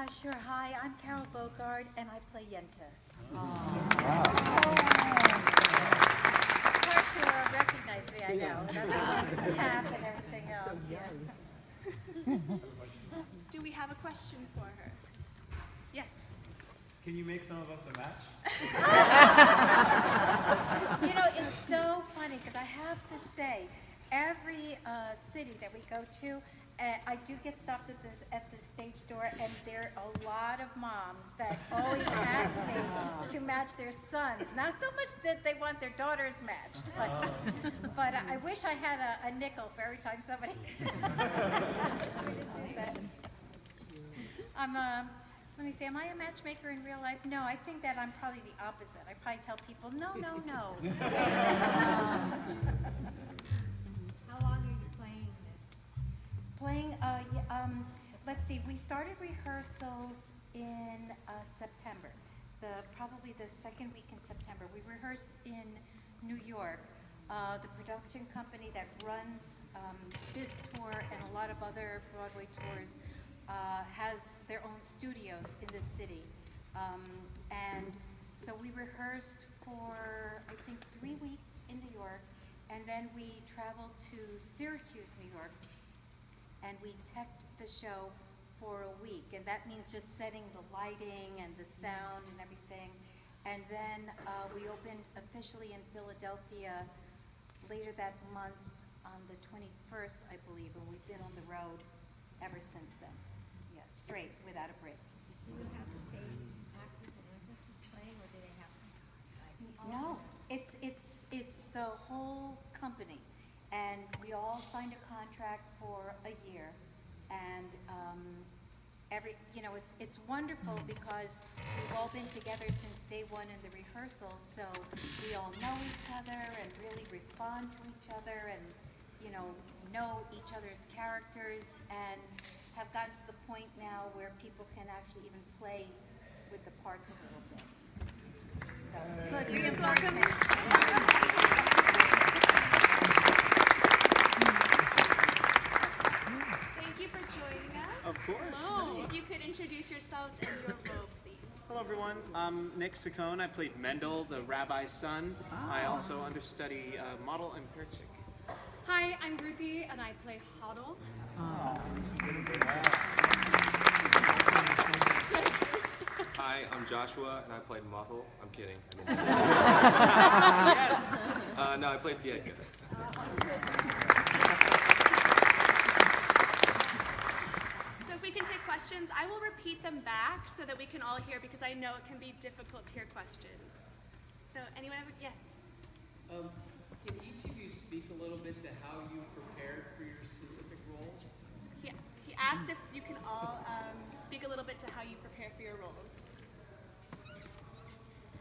Sure. Hi, I'm Carole Beaugard, and I play Yente. Hard to recognize me, I know. That's the cap and everything else. Yeah. Do we have a question for her? Yes. Can you make some of us a match? It's so funny because I have to say, every city that we go to, I do get stopped at the stage door, and there are a lot of moms that always ask me to match their sons. Not so much that they want their daughters matched, but I wish I had a nickel for every time somebody asked me to do that. Let me see, am I a matchmaker in real life? No, I think that I'm probably the opposite. I probably tell people, no. How long are you playing this? Let's see, we started rehearsals in September, probably the second week in September. We rehearsed in New York. The production company that runs this tour and a lot of other Broadway tours has their own studios in this city. And so we rehearsed for, I think, 3 weeks in New York, and then we traveled to Syracuse, New York, and we teched the show for a week, and that means just setting the lighting and the sound and everything. And then we opened officially in Philadelphia later that month on the 21st, I believe, and we've been on the road ever since then. Yeah, straight, without a break. Do you have the same actors and actresses playing, or do they have No, it's the whole company, and we all signed a contract for a year, and it's wonderful because we've all been together since day one in the rehearsals, so we all know each other and really respond to each other, and know each other's characters, and have gotten to the point now where people can actually even play with the parts a little bit. So, good reinforcement. Thank you for joining us. Of course. Hello. If you could introduce yourselves and your role, please. Hello, everyone. I'm Nick Siccone. I played Mendel, the rabbi's son. I also understudy model and hair chick. Hi, I'm Ruthy, and I play Hodel. Hi, I'm Joshua, and I played Model. I'm kidding. Yes! No, I played Fyedka. So if we can take questions, I will repeat them back so that we can all hear, because I know it can be difficult to hear questions. So anyone have, yes? Can each of you speak a little bit to how you prepared for your specific roles? Yes. He asked if you can all speak a little bit to how you prepare for your roles.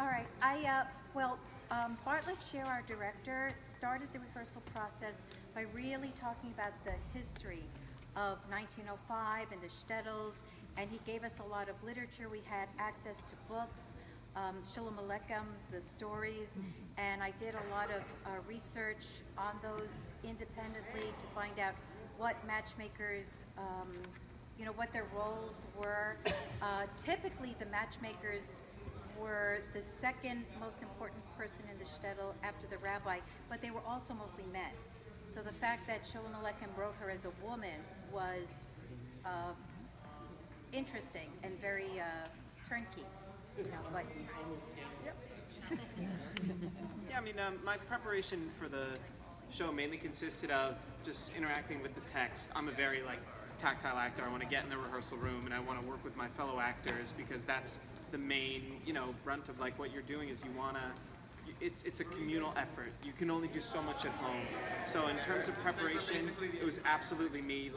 All right. Bartlett Sher, our director, started the rehearsal process by really talking about the history of 1905 and the shtetls, and he gave us a lot of literature. We had access to books, Shalom Aleichem, the stories, and I did a lot of research on those independently to find out what matchmakers, what their roles were. Typically, the matchmakers were the second most important person in the shtetl after the rabbi, but they were also mostly men. So the fact that Shalom Aleichem wrote her as a woman was interesting and very turnkey. But Yeah, my preparation for the show mainly consisted of just interacting with the text. I'm a very tactile actor. I want to get in the rehearsal room and I want to work with my fellow actors, because that's the main brunt of what you're doing is it's a communal effort. You can only do so much at home. So in terms of preparation, it was absolutely me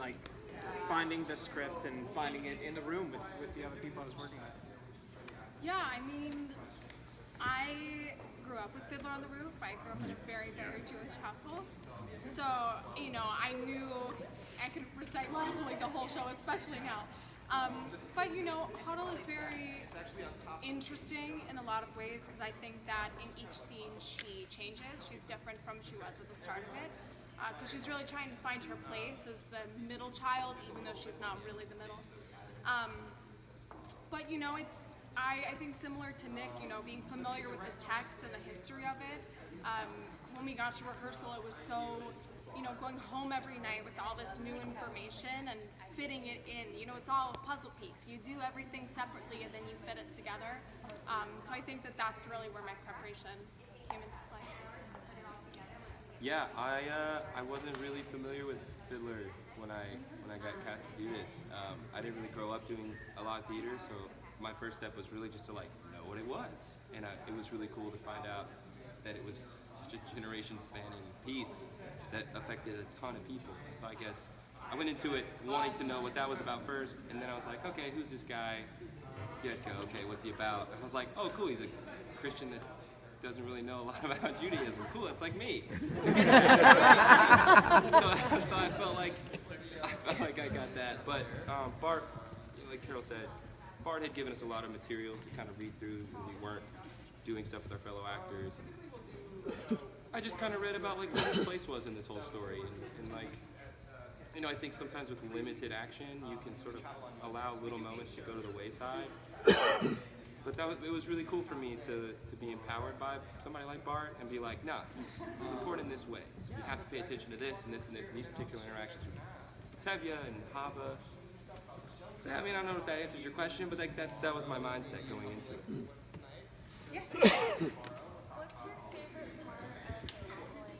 finding the script and finding it in the room with the other people I was working with. Yeah, I grew up with Fiddler on the Roof. I grew up in a very, very Jewish household. So, I knew I could recite literally the whole show, especially now. But Hodel is very interesting in a lot of ways, because I think that in each scene she changes. She's different from she was at the start of it, because she's really trying to find her place as the middle child, even though she's not really the middle. But I think similar to Nick, being familiar with this text and the history of it, when we got to rehearsal, it was so, going home every night with all this new information and fitting it in. It's all a puzzle piece. You do everything separately and then you fit it together. So I think that's really where my preparation came into play. Yeah, I wasn't really familiar with Fiddler when I got cast to do this. I didn't really grow up doing a lot of theater, so my first step was really just to know what it was, and it was really cool to find out that it was such a generation-spanning piece that affected a ton of people. And so I guess I went into it wanting to know what that was about first, and then I was like, okay, who's this guy? Fyedka, okay, what's he about? I was like, oh, cool, he's a Christian that doesn't really know a lot about Judaism. Cool, that's like me. so I felt like I got that. But Bart, like Carole said, Bart had given us a lot of materials to kind of read through when we weren't doing stuff with our fellow actors. And I just kind of read about what his place was in this whole story, and I think sometimes with limited action, you can sort of allow little moments to go to the wayside. But it was really cool for me to be empowered by somebody like Bart and be like, nah, he's important in this way. So we have to pay attention to this and this and this and these particular interactions with Tevye and Hava. So I don't know if that answers your question, but that was my mindset going into it. Yes. What's your favorite part of traveling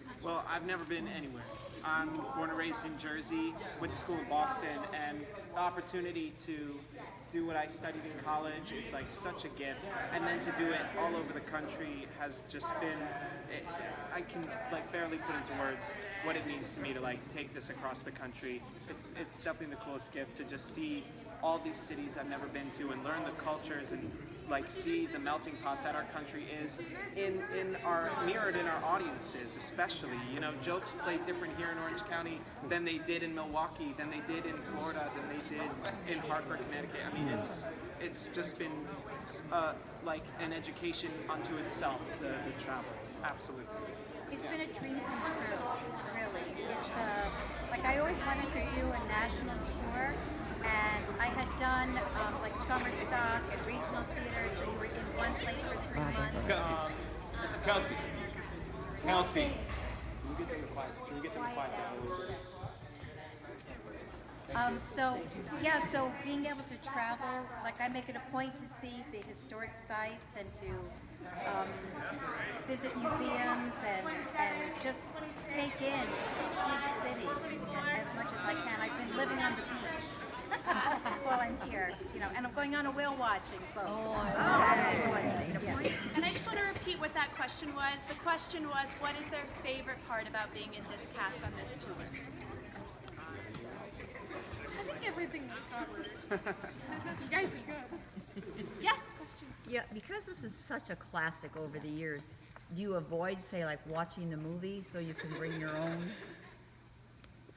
and Well, I've never been anywhere. I'm born and raised in Jersey, went to school in Boston, and the opportunity to do what I studied in college is such a gift. And then to do it all over the country has just been, I can barely put into words what it means to me to take this across the country. It's definitely the coolest gift to just see all these cities I've never been to and learn the cultures and see the melting pot that our country is mirrored in our audiences, especially. Jokes play different here in Orange County than they did in Milwaukee, than they did in Florida, than they did in Hartford, Connecticut. It's just been an education unto itself, the travel. Absolutely. It's been a dream come true, really. It's I always wanted to do a national tour, and I had done summer stock and regional theater, so you were in one place for 3 months. Kelsey. Can you get them to quiet? So being able to travel, I make it a point to see the historic sites and to visit museums and just take in each city as much as I can. I've been living on the beach while I'm here, and I'm going on a whale watching boat. Saturday morning. Yeah. And I just want to repeat what that question was. The question was, what is their favorite part about being in this cast on this tour? I think everything was covered. You guys are good. Yes, question. Yeah, because this is such a classic over the years, do you avoid, say, watching the movie so you can bring your own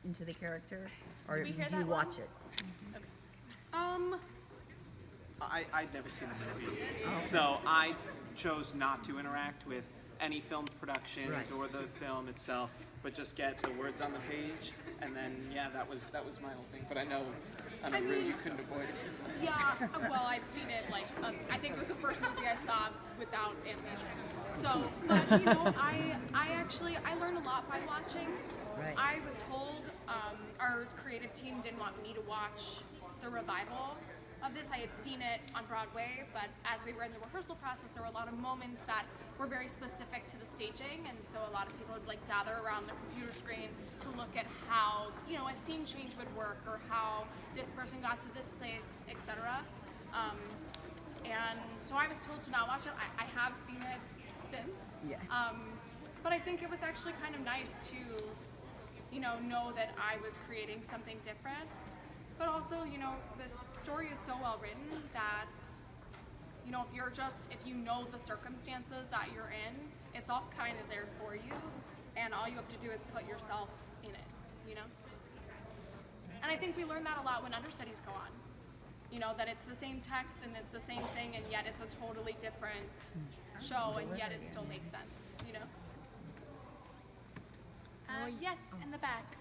into the character? Or Did do we hear you that watch one? it? I'd never seen the movie, so I chose not to interact with any film productions Right. or the film itself, but just get the words on the page, and then that was my whole thing. But I know Rue, you couldn't avoid it. Yeah, well, I've seen it I think it was the first movie I saw without animation. So, but I learned a lot by watching. Right. I was told our creative team didn't want me to watch the revival of this. I had seen it on Broadway, but as we were in the rehearsal process, there were a lot of moments that were very specific to the staging, and so a lot of people would gather around the computer screen to look at how a scene change would work, or how this person got to this place, etc. And so I was told to not watch it. I have seen it since. Yeah. But I think it was actually kind of nice to know that I was creating something different. But also, this story is so well written that, if you know the circumstances that you're in, it's all kind of there for you, and all you have to do is put yourself in it, And I think we learn that a lot when understudies go on. That it's the same text and it's the same thing, and yet it's a totally different show, and yet it still makes sense, Yes, in the back.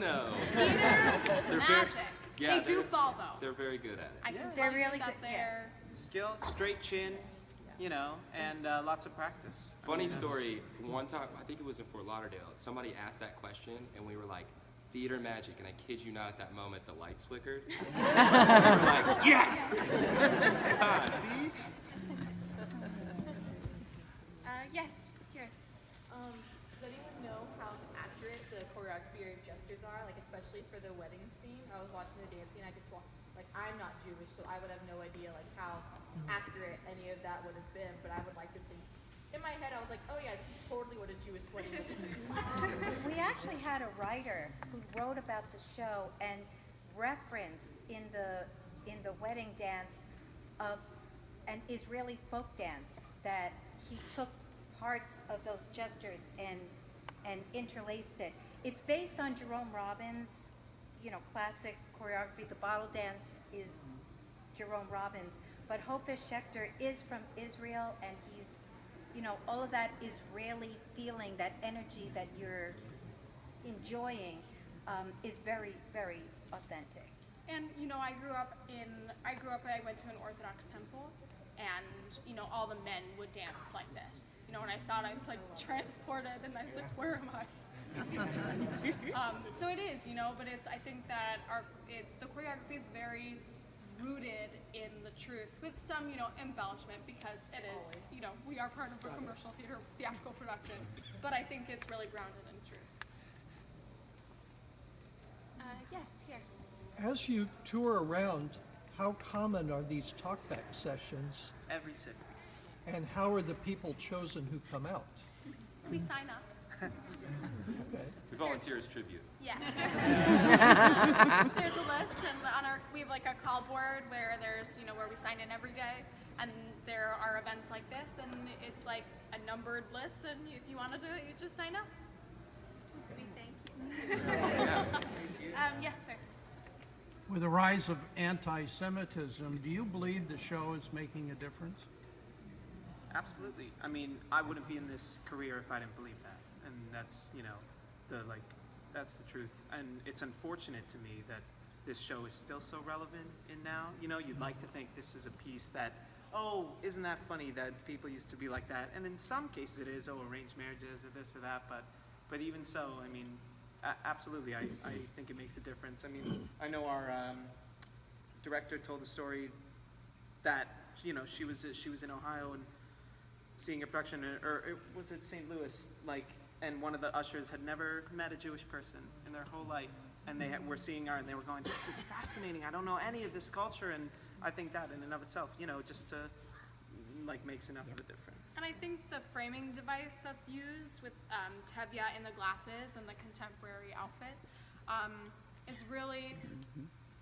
no. Theater, They're magic. yeah, They do they're- fall though. They're very good at it. I can They're tell you really that good, yeah. they're. Skill, straight chin, you know, and lots of practice. I Funny mean, that's- story, one time, I think it was in Fort Lauderdale, somebody asked that question and we were like, theater magic, and I kid you not, at that moment the lights flickered. We were like, yes! See? Yes, here. Does anyone know how accurate the choreography or gestures are? Like, especially for the wedding scene? I was watching the dance scene. I just like, I'm not Jewish, so I would have no idea like how accurate any of that would have been. But I would like to think. In my head, I was like, oh yeah, this is totally what a Jewish wedding would be. We actually had a writer who wrote about the show and referenced in the wedding dance an Israeli folk dance that he took parts of those gestures and interlaced it. It's based on Jerome Robbins, classic choreography. The bottle dance is Jerome Robbins, but Hofesh Shechter is from Israel, and he's, all of that Israeli feeling, that energy that you're enjoying, is very, very authentic. And I went to an Orthodox temple, and all the men would dance like this. When I saw it, I was like transported, and I was like, where am I? So it is, but I think that the choreography is very rooted in the truth with some, embellishment, because it is, we are part of a commercial theater theatrical production, but I think it's really grounded in truth. Yes, here. As you tour around, how common are these talkback sessions, Every city. and how are the people chosen who come out? We sign up. Okay. We volunteer as tribute. Yeah. There's a list, and we have like a call board where there's, where we sign in every day, and there are events like this, and it's like a numbered list, and if you want to do it, you just sign up. We thank you. Yes, sir. With the rise of anti-Semitism, do you believe the show is making a difference? Absolutely. I mean, I wouldn't be in this career if I didn't believe that. And that's, that's the truth. And it's unfortunate to me that this show is still so relevant in now. You'd like to think this is a piece that, oh, isn't that funny that people used to be like that? And in some cases it is, arranged marriages or this or that. But even so, I mean, absolutely, I think it makes a difference. I mean, I know our director told the story that, she was in Ohio and seeing a production, or was it St. Louis, and one of the ushers had never met a Jewish person in their whole life, and they were seeing her, and they were going, this is fascinating, I don't know any of this culture, and I think that in and of itself, just to, makes enough of a difference. And I think the framing device that's used with Tevye in the glasses and the contemporary outfit is really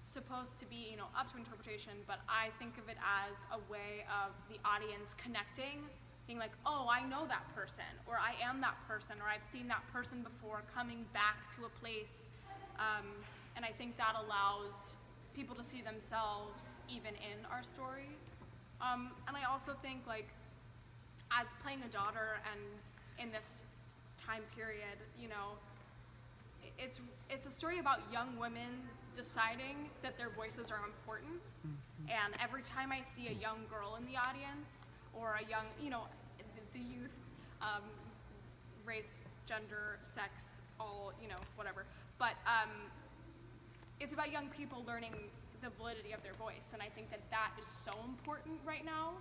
supposed to be, up to interpretation, but I think of it as a way of the audience connecting, being like, oh, I know that person, or I am that person, or I've seen that person before, coming back to a place. And I think that allows people to see themselves even in our story. And I also think, as playing a daughter and in this time period, it's a story about young women deciding that their voices are important. And every time I see a young girl in the audience, or a young, the youth, race, gender, sex, all, whatever. But it's about young people learning the validity of their voice, and I think that is so important right now.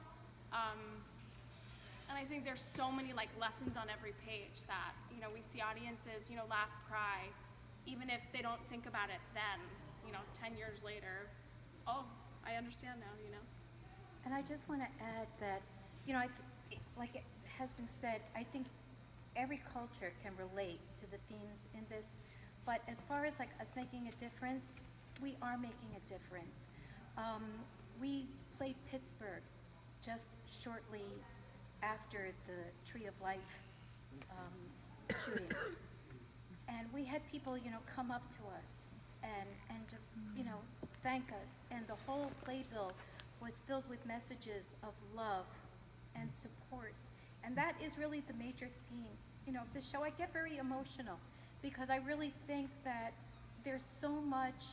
And I think there's so many lessons on every page that, we see audiences, laugh, cry, even if they don't think about it then, 10 years later, oh, I understand now, And I just want to add that, like it has been said, I think every culture can relate to the themes in this, but as far as us making a difference, we are making a difference. We played Pittsburgh just shortly after the Tree of Life shootings, and we had people, come up to us and just, thank us, and the whole playbill was filled with messages of love and support. And that is really the major theme, of the show. I get very emotional because I really think that, there's so much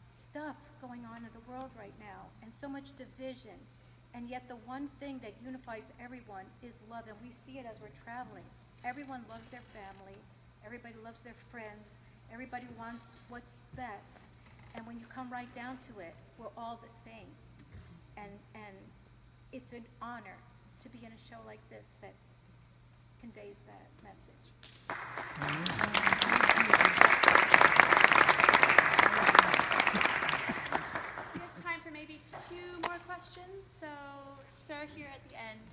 stuff going on in the world right now, and so much division, and yet the one thing that unifies everyone is love, and we see it as we're traveling. Everyone loves their family, everybody loves their friends, everybody wants what's best, and when you come right down to it, we're all the same. And it's an honor to be in a show like this that conveys that message. We have time for maybe 2 more questions. So, sir, here at the end.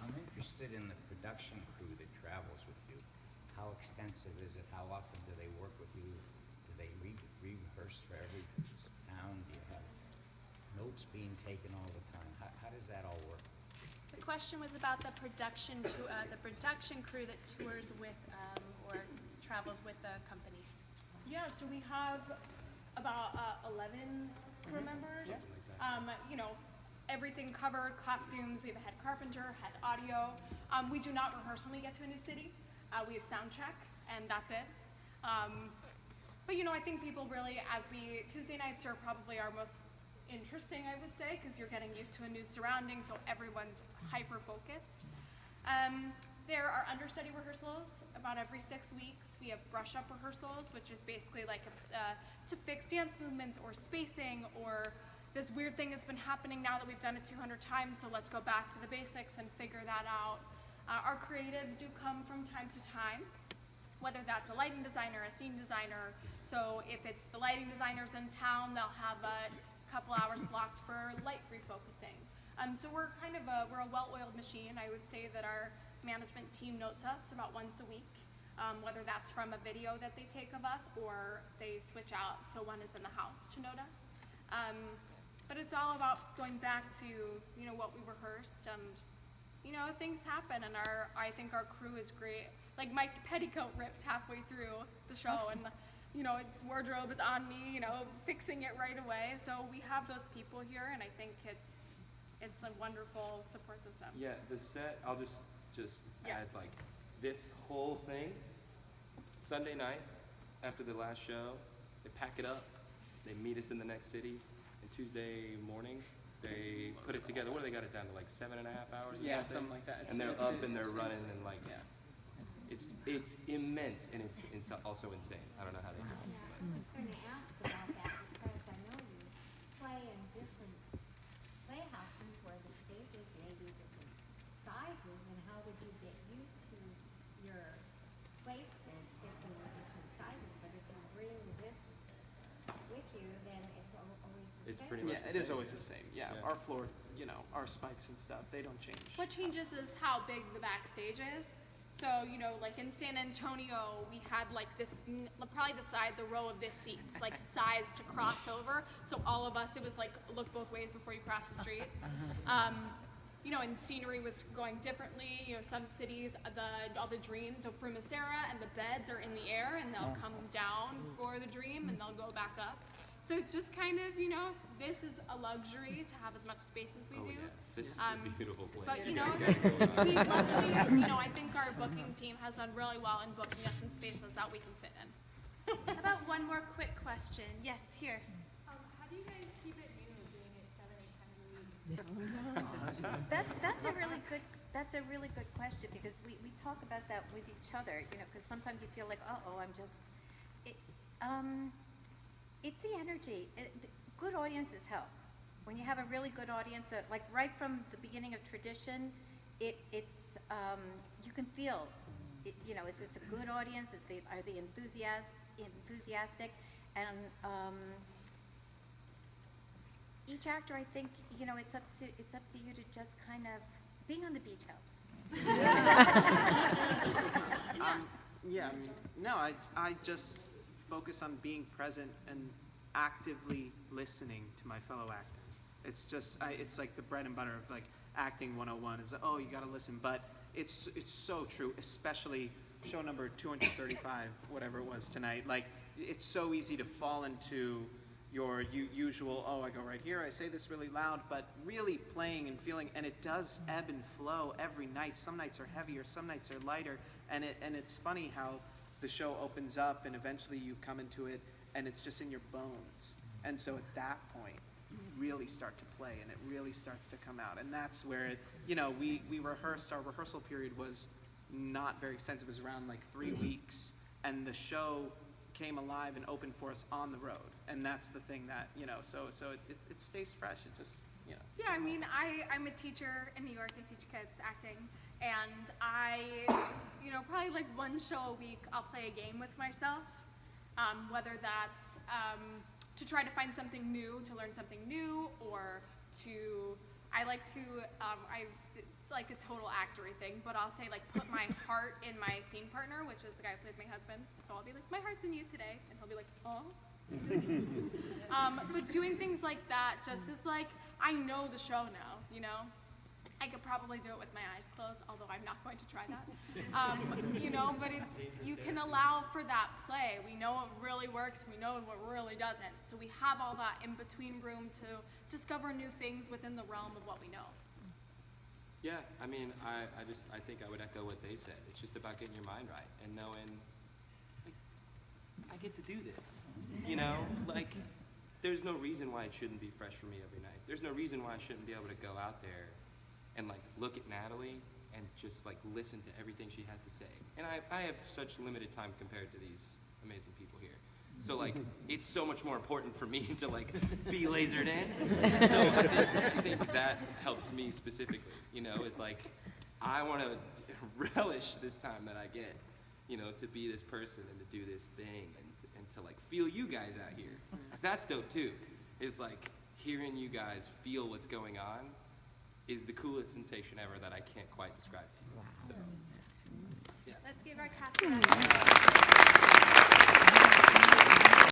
I'm interested in the production crew that travels with you. How extensive is it? How often do they work with you? Do they rehearse for every sound? Do you have notes being taken all the time? How does that all work? The question was about the production crew that tours with or travels with the company. Yeah, so we have about 11 crew members. You know, everything covered, costumes, we have a head carpenter, head audio. We do not rehearse when we get to a new city. We have sound check, and that's it. But you know, I think people really, Tuesday nights are probably our most interesting, I would say, because you're getting used to a new surrounding, so everyone's hyper-focused. There are understudy rehearsals about every 6 weeks. We have brush-up rehearsals, which is basically like to fix dance movements or spacing, or this weird thing has been happening now that we've done it 200 times, so let's go back to the basics and figure that out. Our creatives do come from time to time, whether that's a lighting designer, a scene designer. So if it's the lighting designers in town, they'll have a couple hours blocked for light refocusing. So we're kind of we're a well-oiled machine. I would say that our management team notes us about once a week, whether that's from a video that they take of us or they switch out so one is in the house to note us. But it's all about going back to, you know, what we rehearsed, and you know, things happen, and I think our crew is great. Like my petticoat ripped halfway through the show, and you know, its wardrobe is on me, you know, fixing it right away. So we have those people here, and I think it's a wonderful support system. Yeah, the set, I'll just Yeah. add, like, this whole thing, Sunday night, after the last show, they pack it up, they meet us in the next city, and Tuesday morning, they put it together. What do they got it down to, like 7.5 hours or Yeah, something? something like that. And they're It's- up and they're it's- running, and like, Yeah. it's immense, and it's also insane. I don't know how they do it. Yeah, I was going to ask about that because I know you play in different playhouses where the stages may be different sizes, and how would you get used to your placement if they were different sizes? But if you bring this with you, then it's always the It's same. pretty much Yeah, the it is same. always the same. Yeah, Yeah. our floor, you know, our spikes and stuff, they don't change. What changes is how big the backstage is. So, you know, like in San Antonio, we had like this, probably the row of this seats, like size to cross over. So all of us, it was like, look both ways before you cross the street. You know, and scenery was going differently. You know, some cities, all the dreams, so Frumasera and the beds are in the air, and they'll come down for the dream, and they'll go back up. So it's just kind of, you know, this is a luxury to have as much space as we Oh, do. yeah. This is a beautiful place. But, you You know, guys got it going on. we luckily, you know, I think our booking team has done really well in booking us in spaces that we can fit in. How about one more quick question? Yes, here. How do you guys keep it new doing it 7-8 times a week? That's a really good question, because we talk about that with each other, you know, because sometimes you feel like, it's the energy. Good audiences help. When you have a really good audience, like right from the beginning of tradition, it's you can feel, you know, is this a good audience? Are they enthusiastic? And each actor, I think, you know, it's up to you to just kind of being on the beach helps. Yeah, I mean, no, I just focus on being present and actively listening to my fellow actors. It's just, it's like the bread and butter of like acting 101 is, oh, you gotta listen, but it's so true, especially show number 235, whatever it was tonight. Like, it's so easy to fall into your usual, oh, I go right here, I say this really loud, but really playing and feeling, and it does ebb and flow every night. Some nights are heavier, some nights are lighter, and it's funny how the show opens up and eventually you come into it and it's just in your bones. And so at that point, you really start to play and it really starts to come out. And that's where it, we rehearsed, our rehearsal period was not very extensive. It was around like 3 weeks. And the show came alive and opened for us on the road. And that's the thing that, so it stays fresh. It just, Yeah, I mean, I'm a teacher in New York. I teach kids acting. And I, probably like one show a week, I'll play a game with myself. Whether that's to try to find something new, to learn something new, or I like to, it's like a total actory thing, but I'll say like put my heart in my scene partner, which is the guy who plays my husband. So I'll be like, my heart's in you today. And he'll be like, oh. But doing things like that just is like, I know the show now, I could probably do it with my eyes closed, although I'm not going to try that. But you can allow for that play. We know what really works, we know what really doesn't. So we have all that in-between room to discover new things within the realm of what we know. Yeah, I mean, I think I would echo what they said. It's just about getting your mind right and knowing, like, I get to do this, Like, there's no reason why it shouldn't be fresh for me every night. There's no reason why I shouldn't be able to go out there and like look at Natalie and just like listen to everything she has to say. And I have such limited time compared to these amazing people here. So like, it's so much more important for me to like be lasered in. So I think that helps me specifically, is like, I want to relish this time that I get, to be this person and to do this thing and to like feel you guys out here. 'Cause that's dope too, is like hearing you guys feel what's going on is the coolest sensation ever that I can't quite describe to you. So, yeah. Let's give our cast a round of applause.